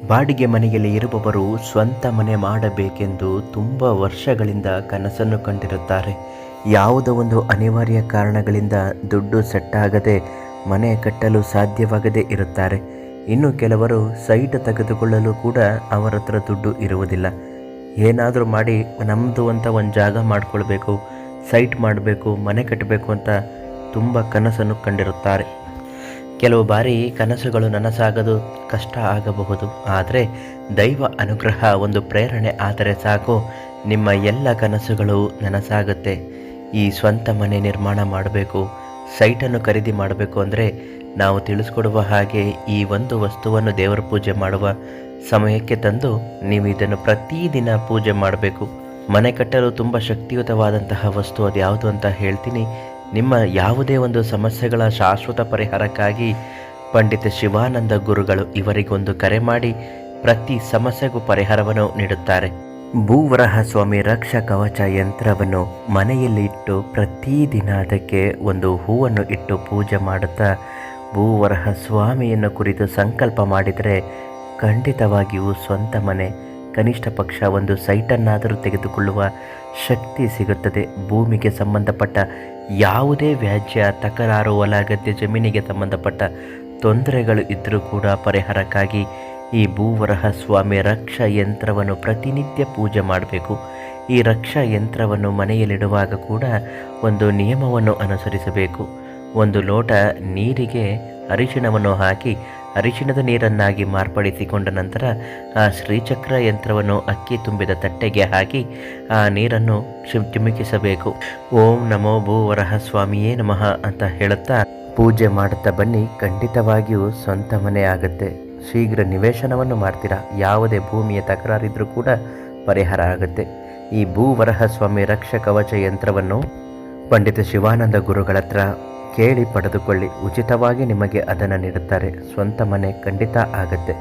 ಬಾಡಿಗೆ ಮನೆಯಲ್ಲಿ ಇರುವವರು ಸ್ವಂತ ಮನೆ ಮಾಡಬೇಕೆಂದು ತುಂಬ ವರ್ಷಗಳಿಂದ ಕನಸನ್ನು ಕಂಡಿರುತ್ತಾರೆ. ಯಾವುದೋ ಒಂದು ಅನಿವಾರ್ಯ ಕಾರಣಗಳಿಂದ ದುಡ್ಡು ಸೆಟ್ಟಾಗದೆ ಮನೆ ಕಟ್ಟಲು ಸಾಧ್ಯವಾಗದೇ ಇರುತ್ತಾರೆ. ಇನ್ನು ಕೆಲವರು ಸೈಟ್ ತೆಗೆದುಕೊಳ್ಳಲು ಕೂಡ ಅವರ ಹತ್ರ ದುಡ್ಡು ಇರುವುದಿಲ್ಲ. ಏನಾದರೂ ಮಾಡಿ ನಮ್ಮದು ಅಂತ ಒಂದು ಜಾಗ ಮಾಡಿಕೊಳ್ಬೇಕು, ಸೈಟ್ ಮಾಡಬೇಕು, ಮನೆ ಕಟ್ಟಬೇಕು ಅಂತ ತುಂಬ ಕನಸನ್ನು ಕಂಡಿರುತ್ತಾರೆ. ಕೆಲವು ಬಾರಿ ಕನಸುಗಳು ನನಸಾಗದು ಕಷ್ಟ ಆಗಬಹುದು. ಆದರೆ ದೈವ ಅನುಗ್ರಹ ಒಂದು ಪ್ರೇರಣೆ ಆದರೆ ಸಾಕು, ನಿಮ್ಮ ಎಲ್ಲ ಕನಸುಗಳು ನನಸಾಗುತ್ತೆ. ಈ ಸ್ವಂತ ಮನೆ ನಿರ್ಮಾಣ ಮಾಡಬೇಕು, ಸೈಟನ್ನು ಖರೀದಿ ಮಾಡಬೇಕು ಅಂದರೆ ನಾವು ತಿಳಿಸ್ಕೊಡುವ ಹಾಗೆ ಈ ಒಂದು ವಸ್ತುವನ್ನು ದೇವರ ಪೂಜೆ ಮಾಡುವ ಸಮಯಕ್ಕೆ ತಂದು ನೀವು ಇದನ್ನು ಪ್ರತಿದಿನ ಪೂಜೆ ಮಾಡಬೇಕು. ಮನೆ ಕಟ್ಟಲು ತುಂಬ ಶಕ್ತಿಯುತವಾದಂತಹ ವಸ್ತು ಅದು ಯಾವುದು ಅಂತ ಹೇಳ್ತೀನಿ. ನಿಮ್ಮ ಯಾವುದೇ ಒಂದು ಸಮಸ್ಯೆಗಳ ಶಾಶ್ವತ ಪರಿಹಾರಕ್ಕಾಗಿ ಪಂಡಿತ ಶಿವಾನಂದ ಗುರುಗಳು ಇವರಿಗೊಂದು ಕರೆ ಮಾಡಿ ಪ್ರತಿ ಸಮಸ್ಯೆಗೂ ಪರಿಹಾರವನ್ನು ನೀಡುತ್ತಾರೆ. ಭೂವರಹ ಸ್ವಾಮಿ ರಕ್ಷ ಕವಚ ಯಂತ್ರವನ್ನು ಮನೆಯಲ್ಲಿ ಇಟ್ಟು ಪ್ರತಿದಿನ ಅದಕ್ಕೆ ಒಂದು ಹೂವನ್ನು ಇಟ್ಟು ಪೂಜೆ ಮಾಡುತ್ತಾ ಭೂವರಹ ಸ್ವಾಮಿಯನ್ನು ಕುರಿತು ಸಂಕಲ್ಪ ಮಾಡಿದರೆ ಖಂಡಿತವಾಗಿಯೂ ಸ್ವಂತ ಮನೆ, ಕನಿಷ್ಠ ಪಕ್ಷ ಒಂದು ಸೈಟನ್ನಾದರೂ ತೆಗೆದುಕೊಳ್ಳುವ ಶಕ್ತಿ ಸಿಗುತ್ತದೆ. ಭೂಮಿಗೆ ಸಂಬಂಧಪಟ್ಟ ಯಾವುದೇ ವ್ಯಾಜ್ಯ, ತಕರಾರು, ಹೊಲ ಗದ್ದೆ, ಜಮೀನಿಗೆ ಸಂಬಂಧಪಟ್ಟ ತೊಂದರೆಗಳು ಇದ್ದರೂ ಕೂಡ ಪರಿಹಾರಕ್ಕಾಗಿ ಈ ಭೂವರಹ ಸ್ವಾಮಿ ರಕ್ಷ ಯಂತ್ರವನ್ನು ಪ್ರತಿನಿತ್ಯ ಪೂಜೆ ಮಾಡಬೇಕು. ಈ ರಕ್ಷಾ ಯಂತ್ರವನ್ನು ಮನೆಯಲ್ಲಿಡುವಾಗ ಕೂಡ ಒಂದು ನಿಯಮವನ್ನು ಅನುಸರಿಸಬೇಕು. ಒಂದು ಲೋಟ ನೀರಿಗೆ ಅರಿಶಿಣವನ್ನು ಹಾಕಿ ಅರಿಶಿಣದ ನೀರನ್ನಾಗಿ ಮಾರ್ಪಡಿಸಿಕೊಂಡ ನಂತರ ಆ ಶ್ರೀಚಕ್ರ ಯಂತ್ರವನ್ನು ಅಕ್ಕಿ ತುಂಬಿದ ತಟ್ಟೆಗೆ ಹಾಕಿ ಆ ನೀರನ್ನು ಚಿಮುಕಿಸಬೇಕು. ಓಂ ನಮೋ ಭೂವರಹ ಸ್ವಾಮಿಯೇ ನಮಃ ಅಂತ ಹೇಳುತ್ತಾ ಪೂಜೆ ಮಾಡುತ್ತಾ ಬನ್ನಿ. ಖಂಡಿತವಾಗಿಯೂ ಸ್ವಂತ ಮನೆ ಆಗುತ್ತೆ. ಶೀಘ್ರ ನಿವೇಶನವನ್ನು ಮಾಡ್ತೀರಾ. ಯಾವುದೇ ಭೂಮಿಯ ತಕರಾರಿದ್ರೂ ಕೂಡ ಪರಿಹಾರ ಆಗುತ್ತೆ. ಈ ಭೂವರಹ ಸ್ವಾಮಿ ರಕ್ಷ ಕವಚ ಯಂತ್ರವನ್ನು ಪಂಡಿತ ಶಿವಾನಂದ ಗುರುಗಳ ಹತ್ರ ಕೇಳಿ ಪಡೆದುಕೊಳ್ಳಿ. ಉಚಿತವಾಗಿ ನಿಮಗೆ ಅದನ್ನು ನೀಡುತ್ತಾರೆ. ಸ್ವಂತ ಮನೆ ಖಂಡಿತ ಆಗುತ್ತೆ.